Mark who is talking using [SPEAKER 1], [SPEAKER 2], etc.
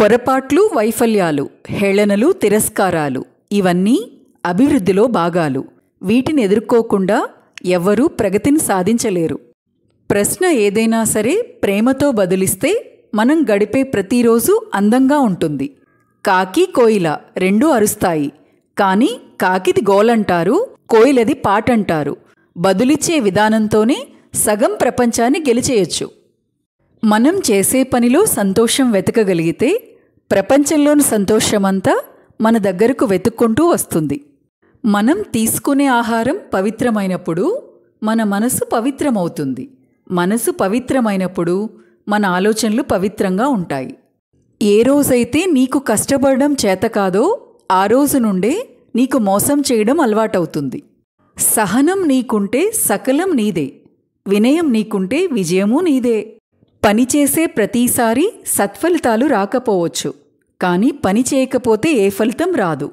[SPEAKER 1] పొరపాట్లు, వైఫల్యాలు, హేళనలు, తిరస్కారాలు ఇవన్నీ అభివృద్ధిలో భాగాలు. వీటిని ఎదుర్కోకుండా ఎవ్వరూ ప్రగతిని సాధించలేరు. ప్రశ్న ఏదైనా సరే ప్రేమతో బదులిస్తే మనం గడిపే ప్రతిరోజు అందంగా ఉంటుంది. కాకి, కోయిల రెండూ అరుస్తాయి. కానీ కాకిది గోలంటారు, కోయిలది పాటంటారు. బదులిచ్చే విధానంతోనే సగం ప్రపంచాన్ని గెలిచేయొచ్చు. మనం చేసే పనిలో సంతోషం వెతకగలిగితే ప్రపంచంలోని సంతోషమంతా మన దగ్గరకు వెతుక్కుంటూ వస్తుంది. మనం తీసుకునే ఆహారం పవిత్రమైనప్పుడు మన మనసు పవిత్రమవుతుంది. మనసు పవిత్రమైనప్పుడు మన ఆలోచనలు పవిత్రంగా ఉంటాయి. ఏ రోజైతే నీకు కష్టపడడం చేతకాదో ఆ రోజు నుండే నీకు మోసం చేయడం అలవాటవుతుంది. సహనం నీకుంటే సకలం నీదే. వినయం నీకుంటే విజయమూ నీదే. పనిచేసే ప్రతిసారి సత్ఫలితాలు రాకపోవచ్చు, కానీ పని చేయకపోతే ఏ ఫలితం రాదు.